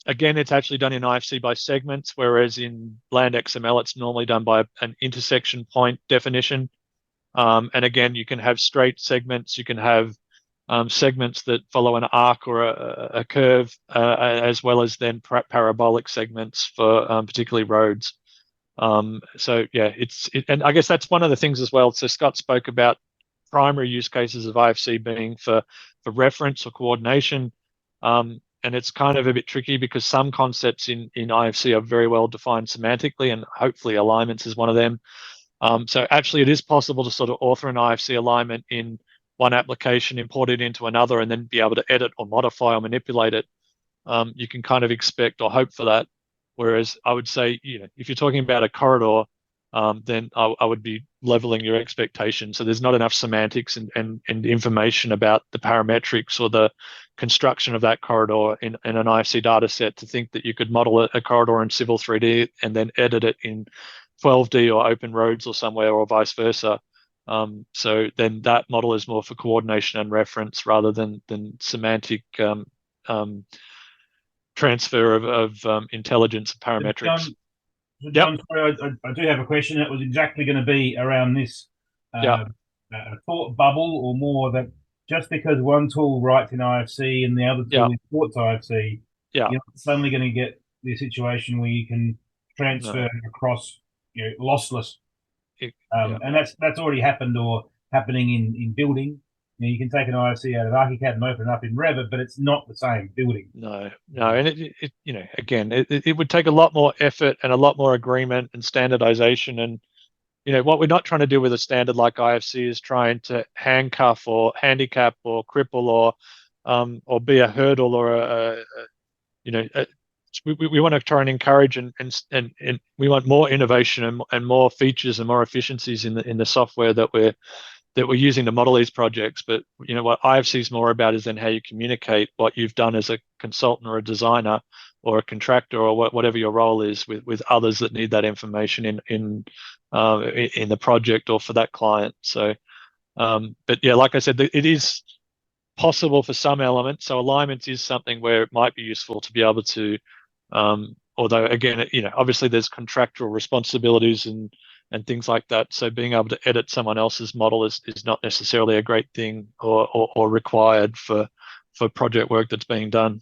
Again, it's actually done in IFC by segments, whereas in Land XML, it's normally done by an intersection point definition. And again, you can have straight segments, you can have segments that follow an arc or a curve, as well as then parabolic segments for particularly roads. So yeah, and I guess that's one of the things as well. So Scott spoke about primary use cases of IFC being for reference or coordination. And it's kind of a bit tricky because some concepts in IFC are very well defined semantically, and hopefully alignments is one of them. So actually it is possible to sort of author an IFC alignment in one application, import it into another, and then be able to edit or modify or manipulate it. You can kind of expect or hope for that. Whereas I would say, if you're talking about a corridor, then I would be leveling your expectations. So there's not enough semantics and information about the parametrics or the construction of that corridor in an IFC data set to think that you could model a corridor in Civil 3D and then edit it in 12D or Open Roads or somewhere, or vice versa. So then that model is more for coordination and reference rather than semantic transfer of intelligence and parametrics. John, sorry, I do have a question. That was exactly going to be around this thought bubble, or more that just because one tool writes in IFC and the other tool imports IFC, you're not suddenly going to get the situation where you can transfer across, lossless. And that's already happened or happening in building. You can take an IFC out of ArchiCAD and open it up in Revit, but it's not the same building. No, and it would take a lot more effort and a lot more agreement and standardization. And what we're not trying to do with a standard like IFC is trying to handcuff or handicap or cripple or be a hurdle or we want to try and encourage and we want more innovation and more features and more efficiencies in the software that we're using to model these projects. But what IFC is more about is then how you communicate what you've done as a consultant or a designer or a contractor or whatever your role is with others that need that information in the project or for that client. So, but yeah, like I said, it is possible for some elements. So alignments is something where it might be useful to be able to, although again, obviously there's contractual responsibilities and things like that. So being able to edit someone else's model is not necessarily a great thing or required for project work that's being done.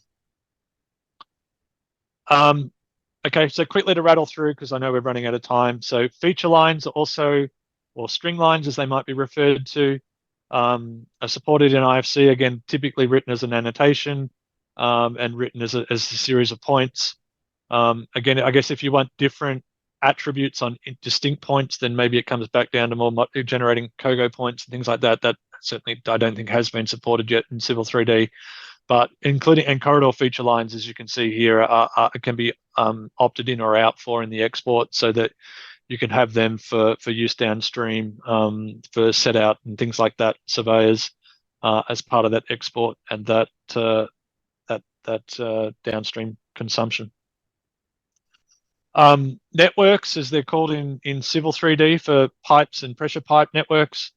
Okay, so quickly to rattle through, because I know we're running out of time. So feature lines are also, or string lines as they might be referred to, are supported in IFC, again, typically written as an annotation and written as a series of points. Again, I guess if you want different attributes on distinct points, then maybe it comes back down to more generating COGO points and things like that. That certainly I don't think has been supported yet in Civil 3D. but including and corridor feature lines, as you can see here, can be opted in or out for in the export, so that you can have them for use downstream, for set out and things like that, surveyors, as part of that export and that downstream consumption. Networks, as they're called in Civil 3D, for pipes and pressure pipe networks.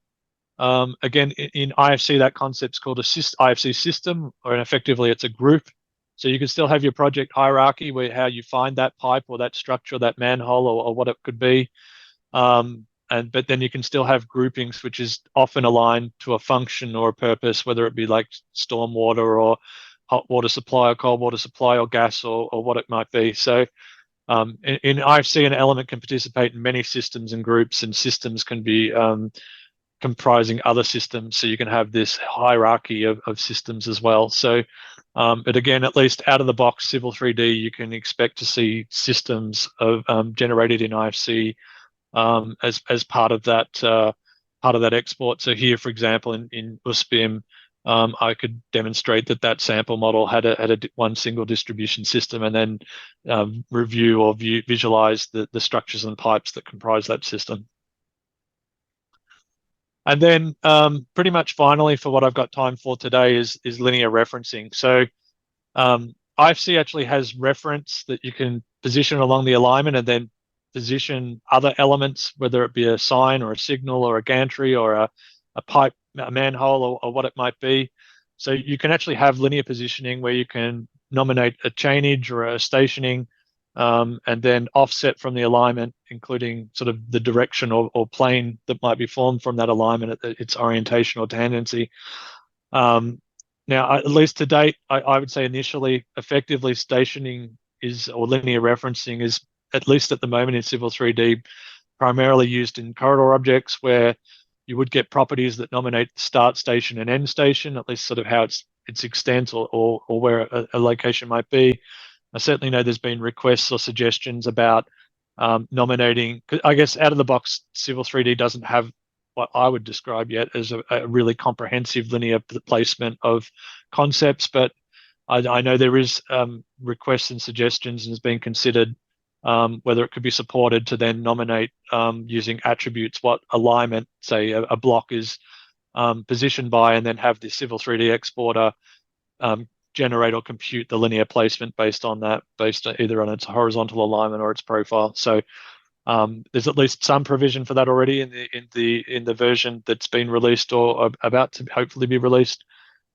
Again, in IFC, that concept's called a IFC system, or effectively it's a group. So you can still have your project hierarchy, where how you find that pipe or that structure, or that manhole, or what it could be. But then you can still have groupings, which is often aligned to a function or a purpose, whether it be like stormwater or hot water supply or cold water supply or gas or what it might be. So in IFC, an element can participate in many systems and groups, and systems can be comprising other systems. So you can have this hierarchy of systems as well. So, but again, at least out of the box Civil 3D, you can expect to see systems of generated in IFC as part of that export. So here, for example, in USBIM, I could demonstrate that sample model had one single distribution system, and then review or visualize the structures and pipes that comprise that system. And then pretty much finally, for what I've got time for today, is linear referencing. So IFC actually has reference that you can position along the alignment, and then position other elements, whether it be a sign or a signal or a gantry or a pipe, a manhole, or what it might be. So you can actually have linear positioning where you can nominate a chainage or a stationing, and then offset from the alignment, including sort of the direction or plane that might be formed from that alignment, its orientation or tendency. Now, at least to date, I would say initially, effectively stationing or linear referencing is, at least at the moment in Civil 3D, primarily used in corridor objects, where you would get properties that nominate start station and end station, at least sort of how its extent or where a location might be. I certainly know there's been requests or suggestions about nominating. I guess out of the box, Civil 3D doesn't have what I would describe yet as a really comprehensive linear placement of concepts, but I know there is requests and suggestions, and has been considered whether it could be supported to then nominate using attributes what alignment, say a block is positioned by, and then have the Civil 3D exporter generate or compute the linear placement based on that, based either on its horizontal alignment or its profile. So there's at least some provision for that already in the version that's been released or about to hopefully be released.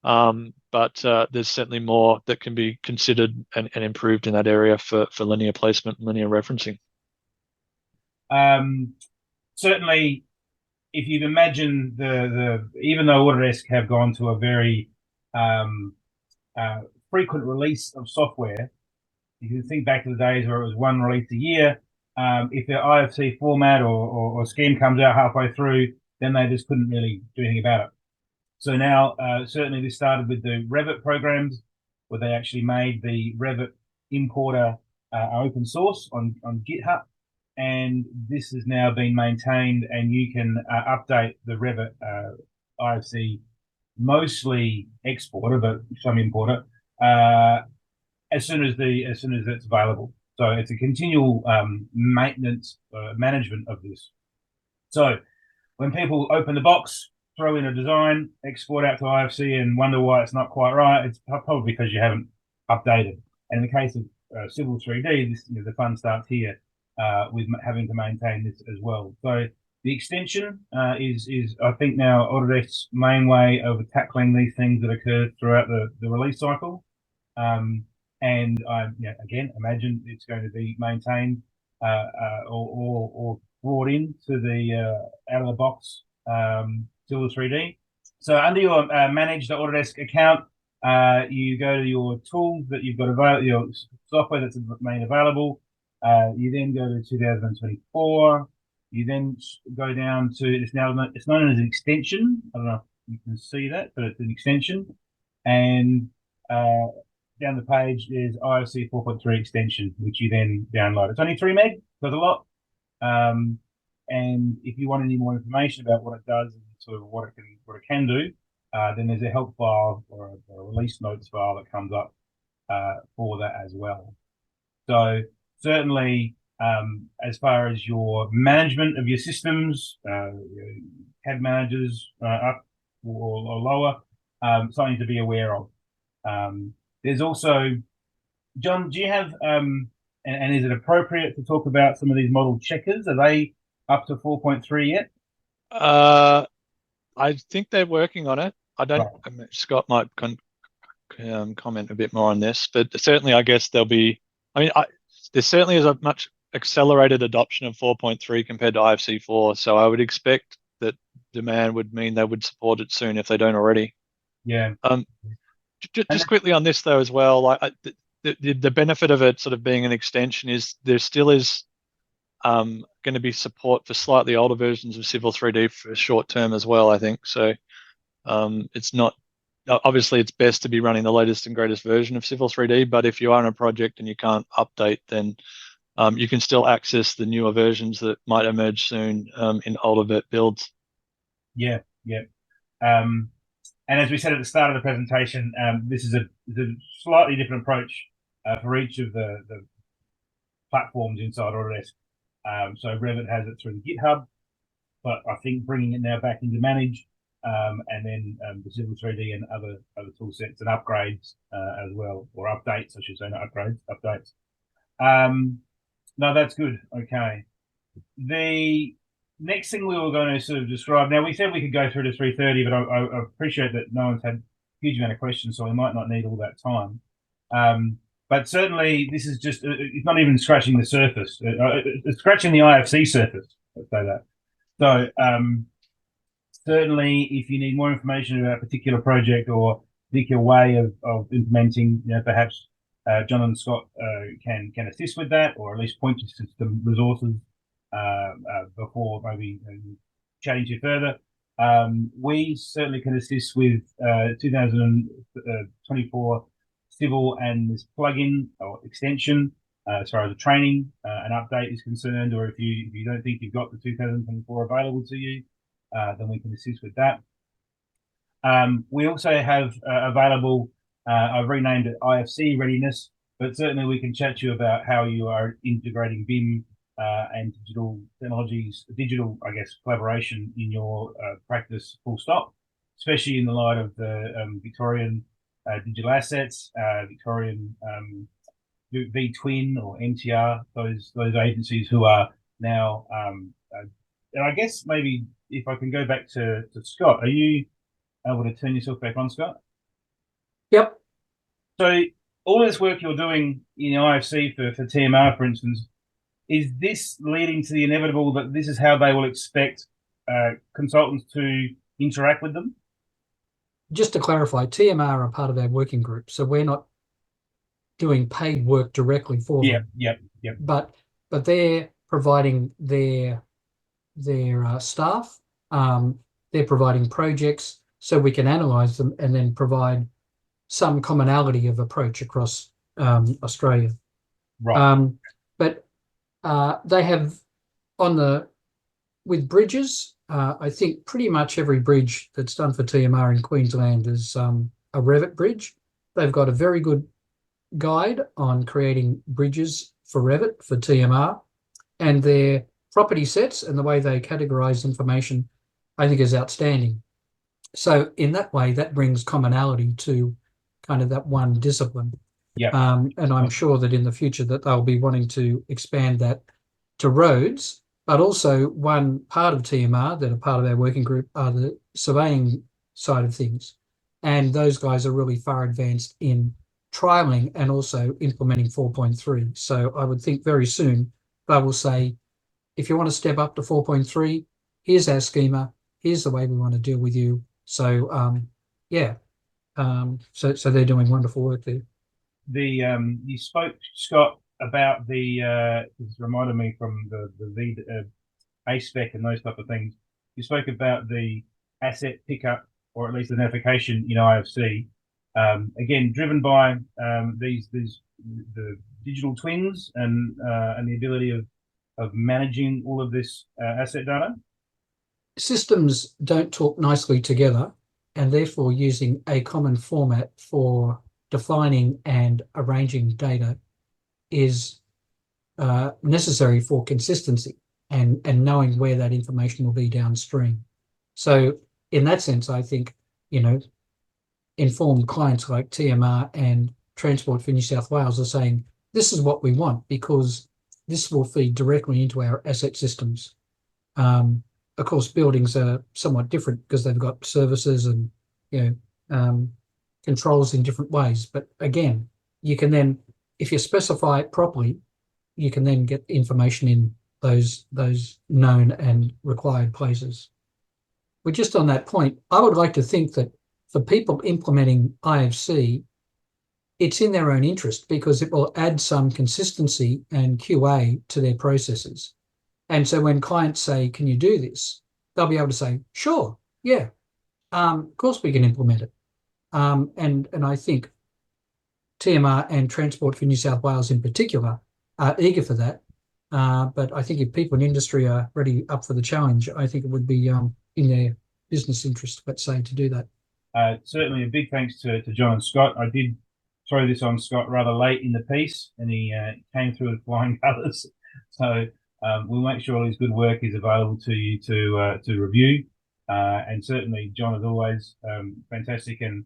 But there's certainly more that can be considered and improved in that area for linear placement and linear referencing. Certainly, if you've imagined even though Autodesk have gone to a very frequent release of software, you can think back to the days where it was one release a year. If the IFC format or scheme comes out halfway through, then they just couldn't really do anything about it. So now, certainly this started with the Revit programs, where they actually made the Revit importer open source on GitHub. And this has now been maintained, and you can update the Revit IFC, mostly exporter, but some importer, as soon as it's available. So it's a continual maintenance management of this. So when people open the box, throw in a design, export out to IFC, and wonder why it's not quite right, it's probably because you haven't updated. And in the case of Civil 3D, the fun starts here with having to maintain this as well. So the extension is I think now Autodesk's main way of tackling these things that occur throughout the release cycle. And I again imagine it's going to be maintained or brought into the out of the box Civil 3D. So under your manage the Autodesk account, you go to your tools that you've got available, your software that's made available. You then go to 2024. You then go down to it's known as an extension. I don't know if you can see that, but it's an extension. And down the page is IFC 4.3 extension, which you then download. It's only 3 meg, does a lot. And if you want any more information about what it does and sort of what it can do, then there's a help file or a release notes file that comes up for that as well. So certainly, as far as your management of your systems, CAD managers up or lower, something to be aware of. There's also, John, do you have, and is it appropriate to talk about some of these model checkers? Are they up to 4.3 yet? I think they're working on it. I don't. Right. Scott might comment a bit more on this, but certainly, I guess there'll be. I mean, there certainly is a much accelerated adoption of 4.3 compared to IFC 4. So I would expect that demand would mean they would support it soon if they don't already. Yeah. Just quickly on this though as well, like the benefit of it sort of being an extension is there still is going to be support for slightly older versions of Civil 3D for short term as well, I think. So it's not, obviously it's best to be running the latest and greatest version of Civil 3D, but if you are in a project and you can't update, then you can still access the newer versions that might emerge soon in older vet builds. Yeah, yeah. And as we said at the start of the presentation, this is a slightly different approach for each of the platforms inside Autodesk. So Revit has it through the GitHub, but I think bringing it now back into Manage, and then the Civil 3D and other tool sets and upgrades as well, or updates, I should say, not upgrades, updates. No, that's good. Okay. The next thing we were going to sort of describe, now we said we could go through to 3:30, but I appreciate that no one's had a huge amount of questions, so we might not need all that time. But certainly this is just, it's not even scratching the surface. It's scratching the IFC surface, let's say that. So certainly if you need more information about a particular project or particular way of implementing, perhaps John and Scott can assist with that, or at least point you to some resources before maybe chatting to you further. We certainly can assist with 2024 Civil and this plugin or extension as far as the training and update is concerned, or if you don't think you've got the 2024 available to you, then we can assist with that. We also have available, I've renamed it IFC readiness, but certainly we can chat to you about how you are integrating BIM and digital technologies, I guess, collaboration in your practice full stop, especially in the light of the Victorian digital assets, Victorian VTwin or MTR, those agencies who are now, and I guess maybe if I can go back to Scott, are you able to turn yourself back on, Scott? Yep. So all of this work you're doing in IFC for TMR, for instance, is this leading to the inevitable that this is how they will expect consultants to interact with them? Just to clarify, TMR are part of our working group, so we're not doing paid work directly for them. Yep. But they're providing their staff. They're providing projects so we can analyze them and then provide some commonality of approach across Australia. Right. But they have with bridges, I think pretty much every bridge that's done for TMR in Queensland is a Revit bridge. They've got a very good guide on creating bridges for Revit for TMR, and their property sets and the way they categorize information, I think, is outstanding. So in that way, that brings commonality to kind of that one discipline. Yeah. And I'm sure that in the future that they'll be wanting to expand that to roads, but also one part of TMR that are part of our working group are the surveying side of things. And those guys are really far advanced in trialing and also implementing 4.3. So I would think very soon they will say, if you want to step up to 4.3, here's our schema, here's the way we want to deal with you. So so they're doing wonderful work there. You spoke, Scott, about this reminded me from the A-spec and those type of things. You spoke about the asset pickup, or at least the notification in IFC. Again, driven by the digital twins and the ability of managing all of this asset data. Systems don't talk nicely together and therefore using a common format for defining and arranging data is necessary for consistency and knowing where that information will be downstream. So in that sense, I think, informed clients like TMR and Transport for New South Wales are saying, this is what we want because this will feed directly into our asset systems. Of course, buildings are somewhat different because they've got services and controls in different ways. But again, you can then, if you specify it properly, you can then get information in those known and required places. But just on that point, I would like to think that for people implementing IFC, it's in their own interest because it will add some consistency and QA to their processes. And so when clients say, can you do this? They'll be able to say, sure, yeah, of course we can implement it. And I think TMR and Transport for New South Wales in particular are eager for that. But I think if people in industry are ready up for the challenge, I think it would be in their business interest, let's say, to do that. Certainly a big thanks to Jon and Scott. I did throw this on Scott rather late in the piece, and he came through with flying colours. So we'll make sure all his good work is available to you to review. And certainly, Jon, as always, fantastic, and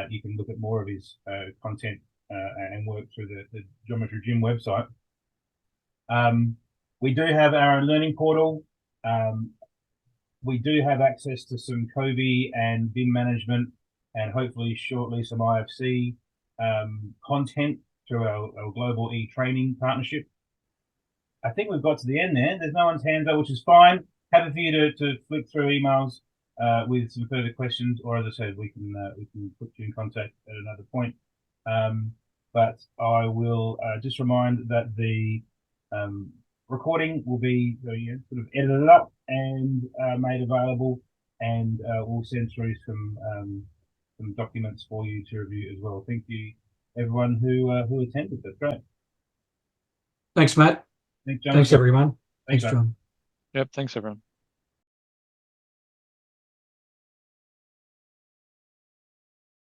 you can look at more of his content and work through the Geometry Gym website. We do have our own learning portal. We do have access to some COBE and BIM management, and hopefully shortly some IFC content through our global e-training partnership. I think we've got to the end there. There's no one's hands up, which is fine. Happy for you to flick through emails with some further questions, or as I said, we can put you in contact at another point. But I will just remind that the recording will be sort of edited up and made available, and we'll send through some documents for you to review as well. Thank you, everyone who attended. That's great. Thanks, Matt. Thanks, Jon. Thanks, everyone. Thanks, Jon. Yep, thanks, everyone.